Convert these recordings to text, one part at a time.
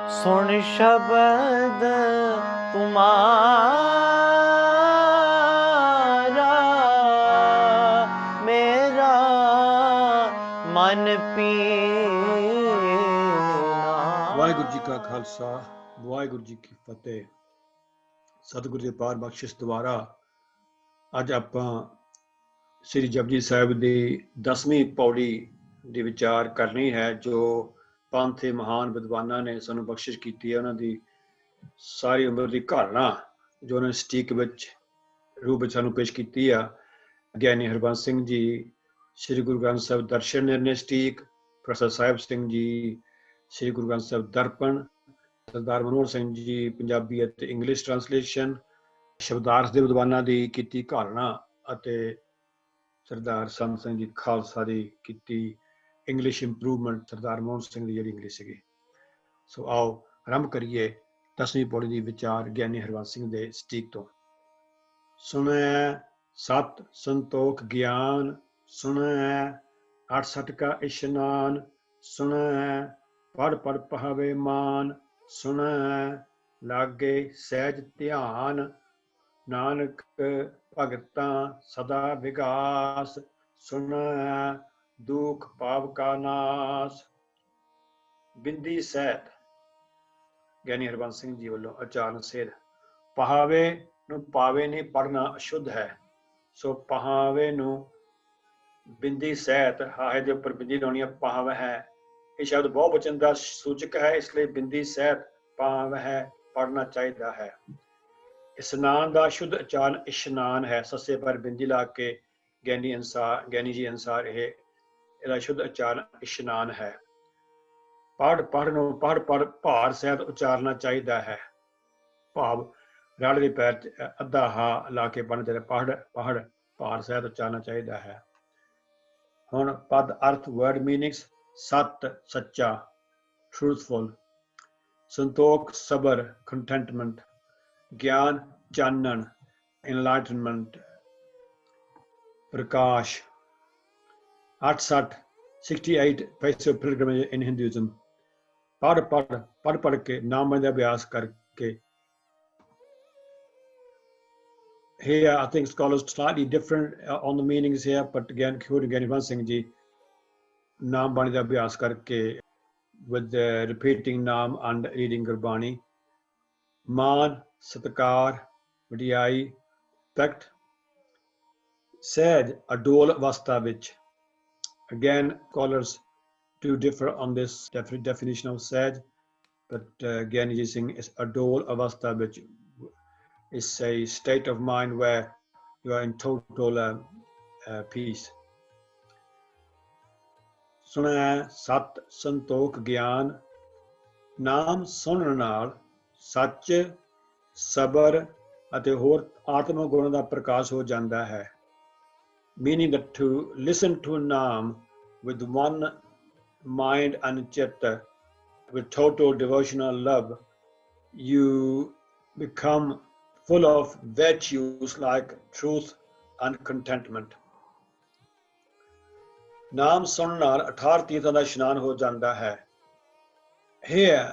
सुन शबद तुम्हारा मेरा मन पीना। ਵਾਹਿਗੁਰੂ ਜੀ ਕਾ ਖਾਲਸਾ ਵਾਹਿਗੁਰੂ ਜੀ ਕੀ ਫਤਿਹ। ਸਤਿਗੁਰੂ ਦੇ ਪਾਰ ਬਖਸ਼ਿਸ਼ ਦੁਆਰਾ ਅੱਜ ਆਪਾਂ ਸ੍ਰੀ ਜਪਜੀ ਸਾਹਿਬ ਦੀ 10ਵੀਂ ਪੌੜੀ ਦੀ ਵਿਚਾਰ ਕਰਨੀ ਹੈ, ਜੋ ਪੰਥ ਦੇ ਮਹਾਨ ਵਿਦਵਾਨਾਂ ਨੇ ਸਾਨੂੰ ਬਖਸ਼ਿਸ਼ ਕੀਤੀ ਹੈ। ਉਹਨਾਂ ਦੀ ਸਾਰੀ ਉਮਰ ਦੀ ਘਾਲਣਾ ਜੋ ਉਹਨਾਂ ਨੇ ਸਟੀਕ ਵਿੱਚ ਰੂਪ ਵਿੱਚ ਸਾਨੂੰ ਪੇਸ਼ ਕੀਤੀ ਆ। ਗਿਆਨੀ ਹਰਬੰਸ ਸਿੰਘ ਜੀ, ਸ੍ਰੀ ਗੁਰੂ ਗ੍ਰੰਥ ਸਾਹਿਬ ਦਰਸ਼ਨ ਨਿਰਣੇ ਸਟੀਕ, ਪ੍ਰੋਫੈਸਰ ਸਾਹਿਬ ਸਿੰਘ ਜੀ, ਸ੍ਰੀ ਗੁਰੂ ਗ੍ਰੰਥ ਸਾਹਿਬ ਦਰਪਣ, ਸਰਦਾਰ ਮਨਮੋਹਨ ਸਿੰਘ ਜੀ ਪੰਜਾਬੀ ਅਤੇ ਇੰਗਲਿਸ਼ ਟਰਾਂਸਲੇਸ਼ਨ, ਸ਼ਬਦਾਰਥ ਦੇ ਵਿਦਵਾਨਾਂ ਦੀ ਕੀਤੀ ਘਾਲਣਾ ਅਤੇ ਸਰਦਾਰ ਸੰਤ ਸਿੰਘ ਜੀ ਖਾਲਸਾ ਦੀ ਕੀਤੀ ਇੰਗਲਿਸ਼ ਇੰਪਰੂਵਮੈਂਟ, ਸਰਦਾਰ ਮੋਹਨ ਸਿੰਘ ਦੀ ਜਿਹੜੀ ਇੰਗਲਿਸ਼ ਸੀਗੀ। ਸੋ ਆਓ ਆਰੰਭ ਕਰੀਏ 10ਵੀਂ ਪੌੜੀ ਦੀ ਵਿਚਾਰ ਗਿਆਨੀ ਹਰਬੰਸ ਸਿੰਘ ਦੇ ਸਟੀਕ ਤੋਂ। ਸੁਣੈ ਸਤ ਸੰਤੋਖ ਗਿਆਨ, ਸੁਣੈ 68 ਕਾ ਇਸ਼ਨਾਨ, ਸੁਣੈ ਪੜ ਪੜ ਪਹਾਵੇ ਮਾਨ, ਸੁਣੈ ਲਾਗੇ ਸਹਿਜ ਧਿਆਨ, ਨਾਨਕ ਭਗਤਾਂ ਸਦਾ ਵਿਗਾਸ, ਸੁਣੈ ਦੁਖ ਪਾਪ ਕਾ ਨਾਸ। ਬਿੰਦੀ ਸਹਿਤ ਗਿਆਨੀ ਹਰਬੰਸ ਸਿੰਘ ਜੀ ਵੱਲੋਂ ਉਚਾਰਨ ਸੇਧ। ਪਹਾਵੇ ਨੂੰ ਪਾਵੇ ਨਹੀਂ ਪੜ੍ਹਨਾ ਅਸ਼ੁੱਧ ਹੈ, ਸੋ ਪਹਾਵੇ ਨੂੰ ਬਿੰਦੀ ਸਹਿਤ, ਹਾਹੇ ਦੇ ਉੱਪਰ ਬਿੰਦੀ ਲਾਉਣੀ ਹੈ, ਪਾਵ ਹੈ। ਇਹ ਸ਼ਬਦ ਬਹੁ ਵਚਨ ਦਾ ਸੂਚਕ ਹੈ, ਇਸ ਲਈ ਬਿੰਦੀ ਸਹਿਤ ਪਾਵ ਹੈ ਪੜ੍ਹਨਾ ਚਾਹੀਦਾ ਹੈ। ਇਸ਼ਨਾਨ ਦਾ ਸ਼ੁੱਧ ਉਚਾਰਨ ਇਸ਼ਨਾਨ ਹੈ, ਸੱਸੇ ਪਰ ਬਿੰਦੀ ਲਾ ਕੇ ਗਿਆਨੀ ਜੀ ਅਨੁਸਾਰ ਇਹਦਾ ਸ਼ੁੱਧ ਉਚਾਰਨ ਇਸ਼ਨਾਨ ਹੈ। ਪੜ੍ਹ ਨੂੰ ਪੜ੍ਹ ਭਾਰ ਸਹਿਤ ਉਚਾਰਨਾ ਚਾਹੀਦਾ ਹੈ, ਭਾਵ ਰੜ ਦੇ ਪੈਰ ਚ ਅੱਧਾ ਹਾ ਲਾ ਕੇ ਪੜ੍ਹਨਾ ਚਾਹੀਦਾ। ਪੜ੍ਹ ਭਾਰ ਸਹਿਤ ਉਚਾਰਨਾ ਚਾਹੀਦਾ ਹੈ। ਹੁਣ ਪਦ ਅਰਥ ਵਰਡ ਮੀਨਿੰਗਸ। ਸਤ ਸੱਚਾ, ਟਰੂਥਫੁਲ। ਸੰਤੋਖ ਸਬਰ, ਕੰਟੈਂਟਮੈਂਟ। ਗਿਆਨ ਚਾਨਣ, ਇਨਲਾਈਟਨਮੈਂਟ, ਪ੍ਰਕਾਸ਼। 68 ਪੈਸੇ ਪਿਲਗ੍ਰਿਮੇਜ ਇਨ ਹਿੰਦੂਇਜ਼ਮ। ਪੜ੍ਹ ਕੇ ਨਾਮ ਦਾ ਅਭਿਆਸ ਕਰਕੇ। Here, I think scholars slightly different on the meanings here, but again, quoting Harbans Singh ji, naam bani da abhyas karke, with repeating naam and reading Gurbani. Maan, satkar, vadiyai, respect. Sahaj, adol avastha vich. Again, scholars do differ on this definition of Sahaj, but Giani Singh is adol avastha vich. Is a state of mind where you are in total peace. ਸੁਣੈ ਸਤ ਸੰਤੋਖ ਗਿਆਨ, ਨਾਮ ਸੁਣਨ ਨਾਲ ਸੱਚ, ਸਬਰ ਅਤੇ ਹੋਰ ਆਤਮਿਕ ਗੁਣਾਂ ਦਾ ਪ੍ਰਕਾਸ਼ ਹੋ ਜਾਂਦਾ ਹੈ। Meaning that to listen to Naam with one mind and chitta, with total devotional love, you become full of virtues like truth and contentment. ਨਾਮ ਸੁਣਨ ਨਾਲ 18 ਤੀਰਥਾਂ ਦਾ ਇਸ਼ਨਾਨ ਹੋ ਜਾਂਦਾ ਹੈ। Here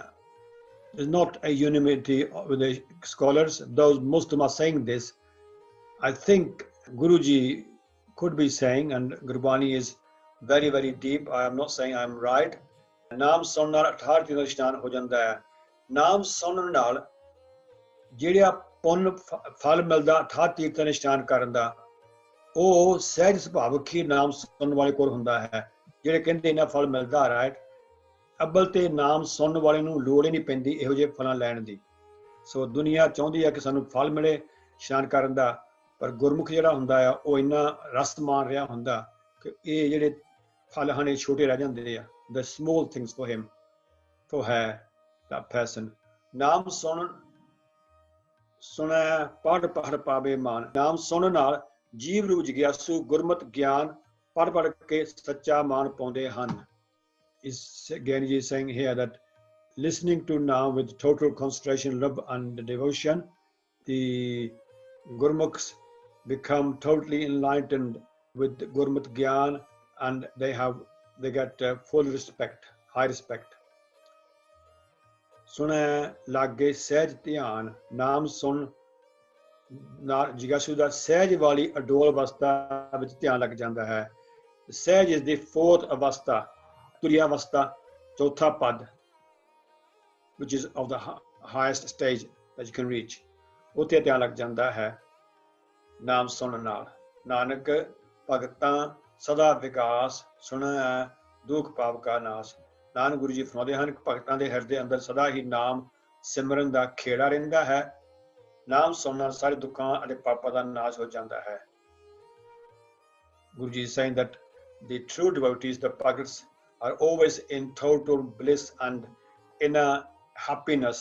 is not a unanimity with the scholars, though most of them are saying this. I think Guruji could be saying, and Gurbani is very, very deep. I am not saying I am right. ਨਾਮ ਸੁਣਨ ਨਾਲ 18 ਤੀਰਥਾਂ ਦਾ ਇਸ਼ਨਾਨ ਹੋ ਜਾਂਦਾ ਹੈ। ਨਾਮ ਸੁਣਨ ਨਾਲ ਜਿਹੜਾ ਪੁੰਨ ਫਲ ਮਿਲਦਾ 18 ਤੀਰਥਾਂ ਦੇ ਇਸ਼ਨਾਨ ਕਰਨ ਦਾ, ਉਹ ਸਹਿਜ ਸੁਭਾਵਕ ਹੀ ਨਾਮ ਸੁਣਨ ਵਾਲੇ ਕੋਲ ਹੁੰਦਾ ਹੈ। ਜਿਹੜੇ ਕਹਿੰਦੇ ਇਹਨਾਂ ਫਲ ਮਿਲਦਾ, ਰਾਈਟ, ਅੱਬਲ ਤੇ ਨਾਮ ਸੁਣਨ ਵਾਲੇ ਨੂੰ ਲੋੜ ਹੀ ਨਹੀਂ ਪੈਂਦੀ ਇਹੋ ਜਿਹੇ ਫਲਾਂ ਲੈਣ ਦੀ। ਸੋ ਦੁਨੀਆ ਚਾਹੁੰਦੀ ਹੈ ਕਿ ਸਾਨੂੰ ਫਲ ਮਿਲੇ ਇਸ਼ਨਾਨ ਕਰਨ ਦਾ, ਪਰ ਗੁਰਮੁਖ ਜਿਹੜਾ ਹੁੰਦਾ ਆ ਉਹ ਇੰਨਾ ਰਸ ਮਾਣ ਰਿਹਾ ਹੁੰਦਾ ਕਿ ਇਹ ਜਿਹੜੇ ਫਲ ਹਨ ਇਹ ਛੋਟੇ ਰਹਿ ਜਾਂਦੇ ਆ। The small things for him, for her, that person. ਨਾਮ ਸੁਣੈ ਪੜ੍ਹ ਪਾਵੇ ਮਾਨ। ਨਾਮ ਸੁਣਨ ਨਾਲ ਜੀਵ ਰੂਪ ਜਗਿਆਸੂ ਗੁਰਮਤਿ ਗਿਆਨ ਪੜ੍ਹ ਕੇ ਸੱਚਾ ਮਾਨ ਪਾਉਂਦੇ ਹਨ। Is Giani ji saying here that listening to Naam with total concentration, love and devotion, the Gurmukhs become totally enlightened with Gurmat Giaan, and they get full respect, high respect. ਸੁਣੈ ਲਾਗੇ ਸਹਿਜ ਧਿਆਨ ਨਾਮ ਸੁਣ ਜਿਗਾਸੂ ਦਾ ਸਹਿਜ ਵਾਲੀ ਅਡੋਲ ਅਵਸਥਾ ਵਿੱਚ ਧਿਆਨ ਲੱਗ ਜਾਂਦਾ ਹੈ। ਸਹਿਜ is the fourth ਅਵਸਥਾ, ਤੁਰਿਆ ਅਵਸਥਾ, ਚੌਥਾ ਪਦ, which is of the highest stage that you can reach. ਉੱਥੇ ਧਿਆਨ ਲੱਗ ਜਾਂਦਾ ਹੈ ਨਾਮ ਸੁਣਨ ਨਾਲ। ਨਾਨਕ ਭਗਤਾਂ ਸਦਾ ਵਿਕਾਸ ਸੁਣੈ ਦੁੱਖ ਪਾਪ ਕਾ ਨਾਸ। ਨਾਨਕ ਗੁਰੂ ਜੀ ਫਰਮਾਉਂਦੇ ਹਨ ਕਿ ਭਗਤਾਂ ਦੇ ਹਿਰਦੇ ਅੰਦਰ ਸਦਾ ਹੀ ਨਾਮ ਸਿਮਰਨ ਦਾ ਖੇੜਾ ਰਹਿੰਦਾ ਹੈ। ਨਾਮ ਸੁਣਨ ਨਾਲ ਸਾਰੇ ਦੁੱਖਾਂ ਅਤੇ ਪਾਪਾਂ ਦਾ ਨਾਸ਼ ਹੋ ਜਾਂਦਾ ਹੈ। Guruji is saying that the true devotees, the bhagats, are always in total bliss and inner happiness.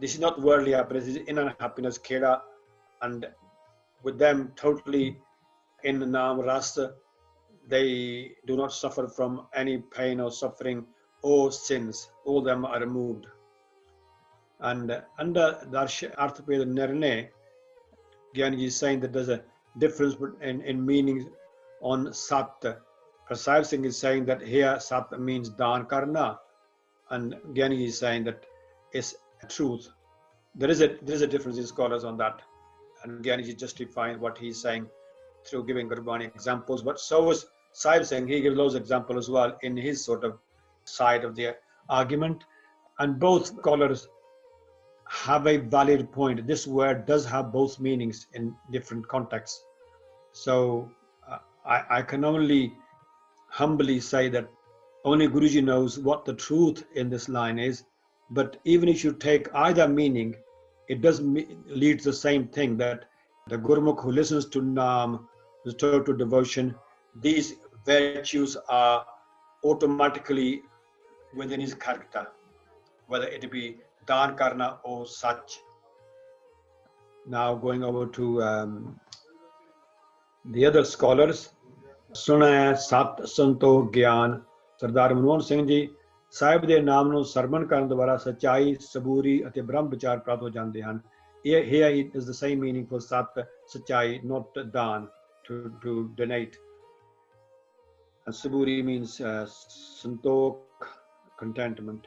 This is not worldly happiness, this is inner happiness, kheda, and with them totally in Naam Rasa, they do not suffer from any pain or suffering or sins. All of them are removed. And under Arthapeda Nirne, Giani is saying that there's a difference in meanings on Sat. Prasad Singh is saying that here Sat means Dan Karna, and Giani is saying that it's truth. There is a difference in scholars on that, and Giani is justifying what he's saying through giving Gurbani examples. But so is Sahib Singh, he gives those examples as well in his sort of side of the argument, and both scholars have a valid point. This word does have both meanings in different contexts. So I can only humbly say that only Guruji knows what the truth in this line is. But even if you take either meaning, it does lead to the same thing, that the Gurmukh who listens to Naam, the total devotion, these virtues are automatically within his character, whether it be Dan Karna or Sach. Now going over to the other scholars, Suniaai Sat Santokh Giaan, Sardar Manmohan Singh ji, ਸਾਹਿਬ ਦੇ ਨਾਮ ਨੂੰ ਸਰਵਣ ਕਰਨ ਦੁਆਰਾ ਸੱਚਾਈ, ਸਬੂਰੀ ਅਤੇ ਬ੍ਰਹਮ ਵਿਚਾਰ ਪ੍ਰਾਪਤ ਹੋ ਜਾਂਦੇ ਹਨ। Here is the same meaning for Sat, ਸੱਚਾਈ, not Dan, to donate. And saburi means Santokh, contentment.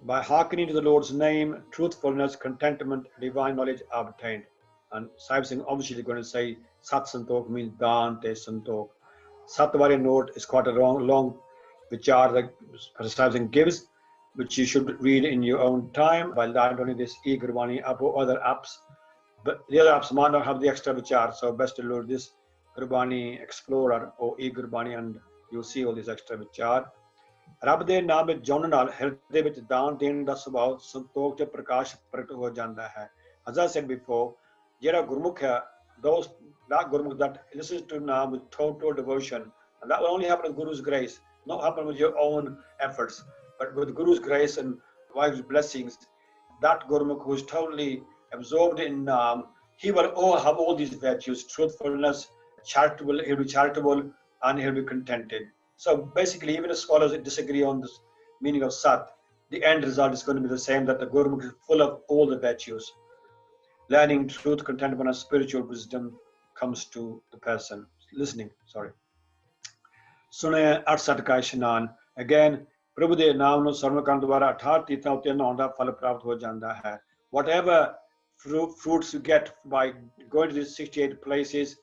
By hearkening to the Lord's name, truthfulness, contentment, divine knowledge are obtained. And Sahib Singh obviously is going to say Sat Santokh means Dan Te Santokh. Satwari note is quite a long vichar that Sahib Singh gives, which you should read in your own time while downloading this e-Gurbani app or other apps. But the other apps might not have the extra vichar, so best to load this Gurbani Explorer or e-Gurbani and you'll see all this extra vichar. ਰੱਬ ਦੇ ਨਾਮ ਵਿੱਚ ਜੁੜਨ ਨਾਲ ਹਿਰਦੇ ਵਿੱਚ ਦਾਨ ਦੇਣ ਦਾ ਸੁਭਾਅ ਸੰਤੋਖ ਤੇ ਪ੍ਰਕਾਸ਼ ਪ੍ਰਗਟ ਹੋ ਜਾਂਦਾ ਹੈ। As I said before, ਜਿਹੜਾ ਗੁਰਮੁਖ ਹੈ, that Gurmukh that listens to Naam with total devotion, and that will only happen with Guru's grace, not happen with your own efforts, but with Guru's grace and Vaheguru's blessings. That Gurmukh who is totally absorbed in Naam, he will have all these virtues: truthfulness, charitable, he'll be charitable, and he'll be contented. So basically, even if scholars disagree on this meaning of Sat, the end result is going to be the same, that the Gurmukh is full of all the virtues. Learning truth, contentment, and spiritual wisdom comes to the person listening. Suniaai At Sat Ka Ishnan. Again, Prabhu de naam nu sarvan karan dwara 18 ਤੀਰਥਾਂ ਉੱਤੇ ਨਹਾਉਣ ਦਾ ਫਲ ਪ੍ਰਾਪਤ ਹੋ ਜਾਂਦਾ ਹੈ. Whatever fruits you get by going to these 68 places,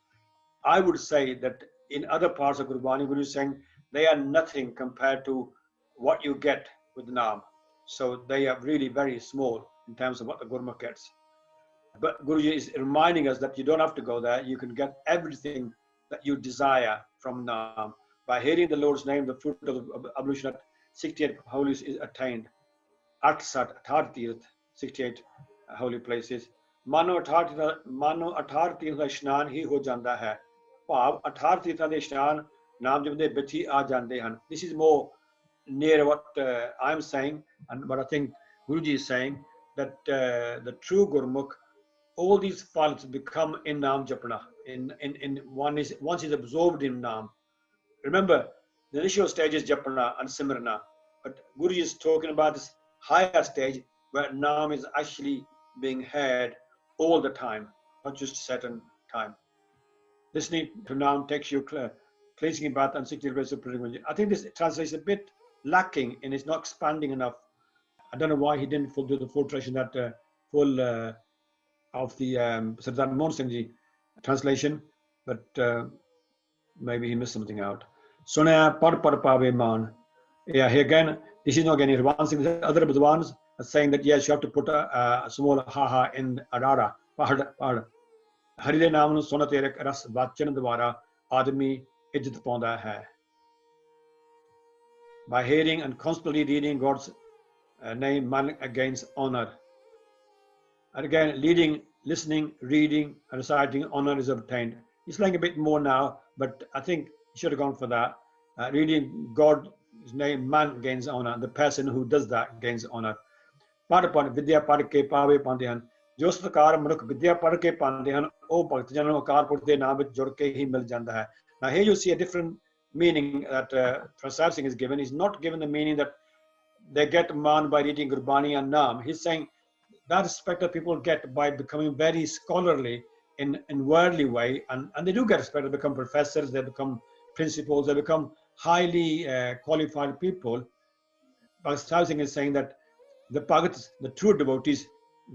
I would say that in other parts of Gurbani, Guru is saying they are nothing compared to what you get with Naam. So they are really very small in terms of what the Gurmukh gets. But Guruji is reminding us that you don't have to go there. You can get everything that you desire from Naam. By hearing the Lord's name, the fruit of the ablution at 68 holies is attained. At Sat, 18 Tirth, 68 holy places. Mano 18 ਤੀਰਥ ਦਾ ਇਸ਼ਨਾਨ ਹੀ ਹੋ ਜਾਂਦਾ ਹੈ। ਭਾਵ 18 ਤੀਰਥਾਂ ਦੇ ਇਸ਼ਨਾਨ ਨਾਮ ਜਪ ਦੇ ਵਿੱਚ ਹੀ ਆ ਜਾਂਦੇ ਹਨ। This is more near what I'm saying, and what I think Guruji is saying, that the true Gurmukh, all these faults become in Naam Japna. Once he's absorbed in Naam. Remember, the initial stage is Japna and Simrana, but Guruji is talking about this higher stage where Naam is actually being heard all the time, not just a certain time. Listening to Naam takes you cleansing bath and 60 degrees of pilgrimage. I think this translation is a bit lacking and it's not expanding enough. I don't know why he didn't do the full translation, that full of the Sardar Manmohan Singh ji translation, but maybe he missed something out. Suniaai par pave maan. Yeah, here again, this is not again Harbans Singh. Other Budwans are saying that yes, you have to put a small ha in Arara. Pahad. Hari de naam nu sona tere ras vachan dwara aadmi ਇੱਜ਼ਤ ਪਾਉਂਦਾ ਹੈ. By hearing and constantly reading God's name, man gains honor. And again, listening, reading, and reciting, honor is obtained. He's saying a bit more now, but I think he should have gone for that. Reading God's name, man gains honor. The person who does that gains honor. ਪੜ੍ਹ ਵਿਦਿਆ ਪੜ੍ਹ ਕੇ ਪਾਵੇ ਪਾਉਂਦੇ ਹਨ. ਜੋ ਸਤਿਕਾਰ ਮਨੁੱਖ ਵਿਦਿਆ ਪੜ੍ਹ ਕੇ ਪਾਉਂਦੇ ਹਨ, ਉਹ ਭਗਤ ਜਨਾਂ ਨੂੰ ਅਕਾਲ ਪੁਰਖ ਦੇ ਨਾਮ ਵਿੱਚ ਜੁੜ ਕੇ ਹੀ ਮਿਲ ਜਾਂਦਾ ਹੈ. Now here you see a different meaning that Prasad Singh is given. He's not given the meaning that they get man by reading Gurbani and Naam. He's saying that respect that people get by becoming very scholarly in worldly way, and they do get respect. They become professors, they become principals, they become highly qualified people. Prasad Singh is saying that the Bhagats, the true devotees,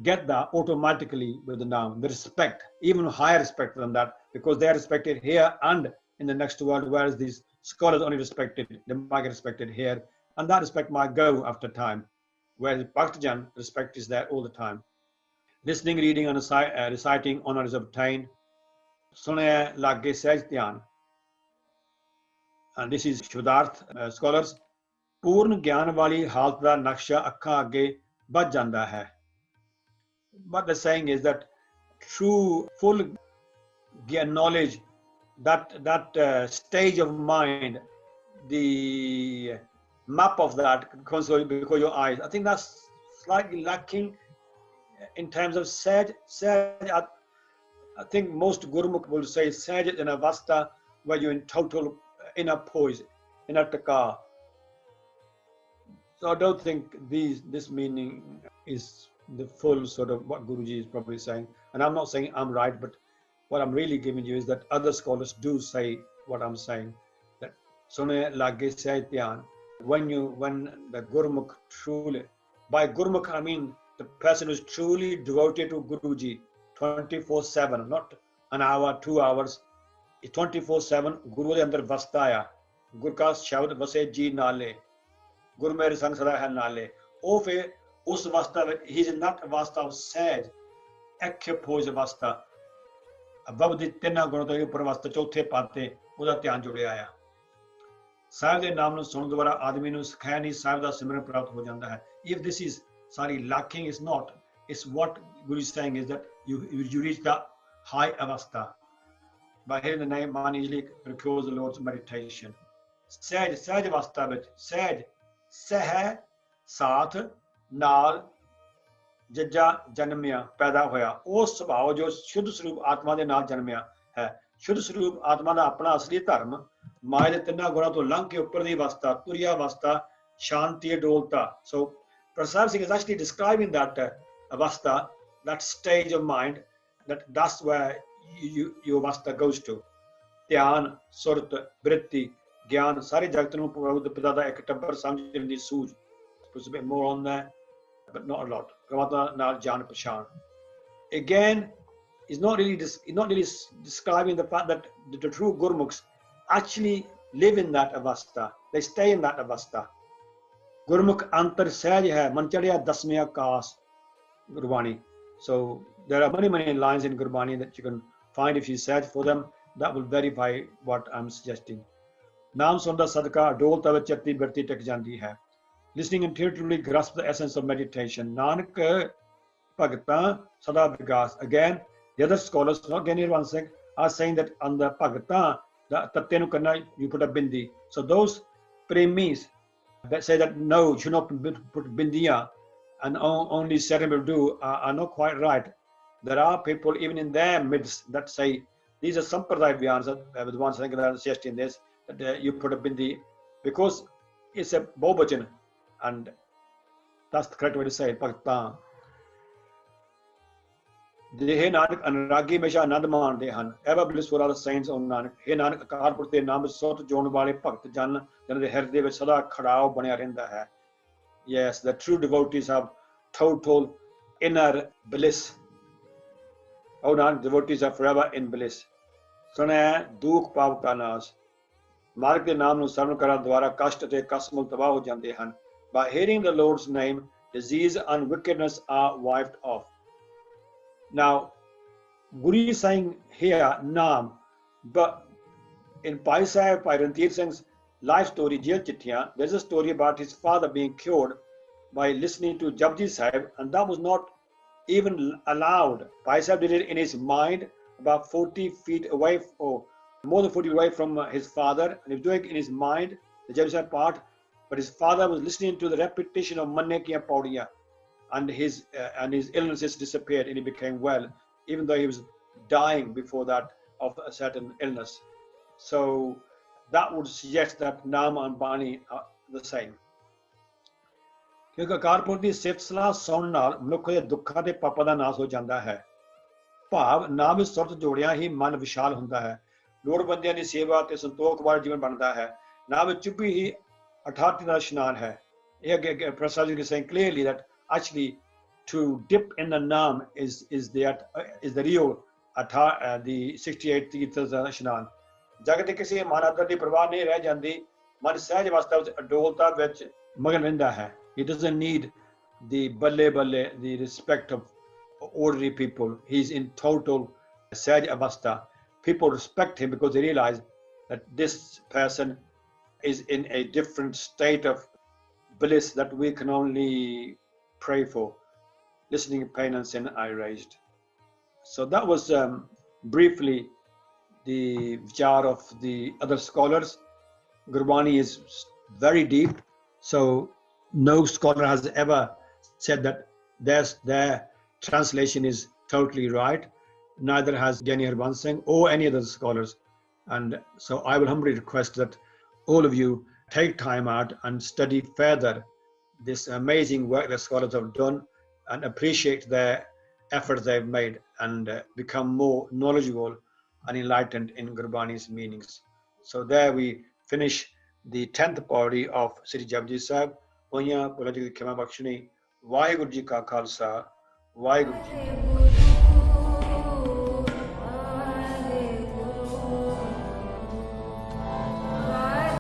get that automatically with the Naam, the respect, even higher respect than that, because they are respected here and in the next world, whereas these scholars only respected, they might get respected here, and that respect might go after time, whereas Bhaktajan respect is there all the time. Listening, reading, and reciting, honor is obtained. Suniaai lage sehj dhyan. And this is Shabadarath scholars. Purn Giaan wali halat da naksha akkhan agge bad janda hai. What they're saying is that true, full knowledge, that stage of mind, the map of that comes before your eyes. I think that's slightly lacking in terms of sehj. I think most Gurmukh will say sehj in a vasta where you're in total inner poise, inner taka. So I don't think this meaning is the full sort of what Guruji is probably saying. And I'm not saying I'm right, but what I'm really giving you is that other scholars do say what I'm saying. That Suniaai lage sehj dhyan. When the Gurmukh truly, by Gurmukh I mean the person who's truly devoted to Guruji 24/7, not an hour, 2 hours. 24/7 Guru de andar vasta aya. Gur ka shabad vase ji nale. Gur mere sang sada hai nale. O fe us vasta, he's in that vasta of sehj, ekhe pose vasta. Above ਦੇ ਤਿੰਨਾਂ ਗੁਣਾਂ ਤੋਂ ਉੱਪਰ ਵਾਸਤੇ ਚੌਥੇ ਪਦ ਤੇ ਉਹਦਾ ਧਿਆਨ ਜੁੜਿਆ ਆ. ਸਾਹਿਬ ਦੇ ਨਾਮ ਨੂੰ ਸੁਣਨ ਦੁਆਰਾ ਆਦਮੀ ਨੂੰ ਸਿਖਾਇਆ ਨਹੀਂ ਸਾਹਿਬ ਦਾ ਸਿਮਰਨ ਪ੍ਰਾਪਤ ਹੋ ਜਾਂਦਾ ਹੈ. If this is lacking, is not. It's what Guru is saying is that you reach the high avastha. By hearing the name, man easily recalls the Lord's meditation. ਸਹਿਜ ਅਵਸਥਾ ਵਿੱਚ ਸਹਿ ਸਾਥ ਨਾਲ ਜੱਜਾ ਜਨਮਿਆ ਪੈਦਾ ਹੋਇਆ ਉਹ ਸੁਭਾਅ ਜੋ ਸ਼ੁੱਧ ਸਰੂਪ ਆਤਮਾ ਦੇ ਨਾਲ ਜਨਮਿਆ ਹੈ. ਸ਼ੁੱਧ ਸਰੂਪ ਆਤਮਾ ਦਾ ਆਪਣਾ ਅਸਲੀ ਧਰਮ ਮਾਇਆ ਦੇ ਤਿੰਨਾਂ ਗੁਣਾਂ ਤੋਂ ਲੰਘ ਕੇ ਉੱਪਰ ਦੀ ਅਵਸਥਾ, ਤੁਰਿਆ ਅਵਸਥਾ, ਸ਼ਾਂਤੀ, ਅਡੋਲਤਾ. So Prasad Singh is actually describing that avastha, that stage of mind, that's where your avastha goes to. ਧਿਆਨ, ਸੁਰਤ, ਬ੍ਰਿਤੀ, ਗਿਆਨ, ਸਾਰੇ ਜਗਤ ਨੂੰ ਪ੍ਰਭੂ ਦੇ ਪਿਤਾ ਦਾ ਇੱਕ ਟੱਬਰ ਸਮਝਣ ਦੀ ਸੂਝ. Puts a bit more on there, but not a lot. ਨਾਲ ਜਾਣ ਪਛਾਣ. Again, he's not really describing the fact that the true Gurmukhs actually live in that avastha. They stay in that avastha. Gurmukh antar sehj hai, man chadya dasme akaas. Gurbani. So there are many lines in Gurbani that you can find if you search for them. That will verify what I'm suggesting. Naam sunda sadka adolta ਵਿੱਚ ਚਰਤੀ ਬਿਰਤੀ ਟਿਕ ਜਾਂਦੀ ਹੈ. Listening intuitively grasp the essence of meditation. Nanak Bhagata Sada Vigas. Again, the other scholars, not Giani Harbans Singh, are saying that on the Bhagata, the Tattenu Kanna, you put a bindi. So those premis that say that no, you should not put bindiya and only certain people do are not quite right. There are people even in their midst that say, these are Sampradaya Vyans, the ones I think that are suggesting this, that you put a bindi because it's a Bobachan. And that's the correct way to say it. Bhagta. He Nanak Anuragi Mesha Anand Maande Han. Ever blissful are the saints on Nanak. He Nanak Akar Purte Naam Sot Jon Wale Bhakt Jan. Jana de Herde ਵਿੱਚ ਸਦਾ ਖੜਾਓ ਬਣਿਆ ਰਹਿੰਦਾ ਹੈ. Yes, the true devotees have total inner bliss. Oh no, devotees are forever in bliss. ਸੁਣਿਆ ਦੁੱਖ ਪਾਪ ਕਾ ਨਾਸ ਮਾਰਗ ਦੇ ਨਾਮ ਨੂੰ ਸਰਵਣ ਕਰਨ ਦੁਆਰਾ ਕਸ਼ਟ ਅਤੇ ਕਸਮਲ ਤਬਾਹ ਹੋ ਜਾਂਦੇ ਹਨ By hearing the Lord's name, disease and wickedness are wiped off. Now, Guru is saying here naam, but in Bhai Sahib, Bhai Randhir Singh's life story, Jail Chittiyan, there's a story about his father being cured by listening to Japji Sahib, and that was not even allowed. Bhai Sahib did it in his mind, about 40 feet away, or more than 40 away from his father, and he was doing it in his mind, the Japji Sahib part, but his father was listening to the repetition of Manne Kiya Pauriya, and his illnesses disappeared and he became well, even though he was dying before that of a certain illness. So that would suggest that Naam and Bani are the same. ਕਿਉਂਕਿ ਅਕਾਲ ਦੀ ਸਿਫਤ ਸਲਾਹ ਸੁਣਨ ਨਾਲ ਮਨੁੱਖ ਦੇ ਦੁੱਖਾਂ ਤੇ ਪਾਪਾਂ ਦਾ ਨਾਸ ਹੋ ਜਾਂਦਾ ਹੈ ਭਾਵ ਨਾਮ ਵਿੱਚ ਸੁਰਤ ਜੋੜਿਆਂ ਹੀ ਮਨ ਵਿਸ਼ਾਲ ਹੁੰਦਾ ਹੈ ਲੋੜਵੰਦਿਆਂ ਦੀ ਸੇਵਾ ਤੇ ਸੰਤੋਖ ਵਾਲਾ ਜੀਵਨ ਬਣਦਾ ਹੈ ਨਾਮ ਵਿੱਚ ਚੁੱਭੀ ਹੀ ਅਠਾਰਤੀ ਦਾ ਇਸ਼ਨਾਨ ਹੈ ਇਹ Prasad ji saying clearly that actually to dip in the naam is the real the 68 ਤੀਰਥ ਦਾ ਇਸ਼ਨਾਨ ਜਗਤ ਦੇ ਕਿਸੇ ਮਾਨਵਤਾ ਦੀ ਪਰਵਾਹ ਨਹੀਂ ਰਹਿ ਜਾਂਦੀ ਮਨ ਸਹਿਜ ਅਵਸਥਾ ਵਿੱਚ ਅਡੋਲਤਾ ਵਿੱਚ ਮਗਨ ਰਹਿੰਦਾ ਹੈ He doesn't need the balle, the respect of ordinary people. He's in total sahaj avastha. People respect him because they realize that this person is in a different state of bliss that we can only pray for. Listening pain and sin I raised. So that was briefly the vichar of the other scholars. Gurbani is very deep. So no scholar has ever said that their translation is totally right. Neither has Giani Harbans or any other scholars. And so I will humbly request that all of you take time out and study further this amazing work that scholars have done and appreciate their efforts they've made and become more knowledgeable and enlightened in Gurbani's meanings. So there we finish the 10th Pauri of Sri Japji Sahib. ਹੋਈਆਂ ਭੁੱਲਾਂ ਦੀ ਖਿਮਾ ਬਖਸ਼ਣੀ ਵਾਹਿਗੁਰੂ ਜੀ ਕਾ ਖਾਲਸਾ ਵਾਹਿਗੁਰੂ ਜੀ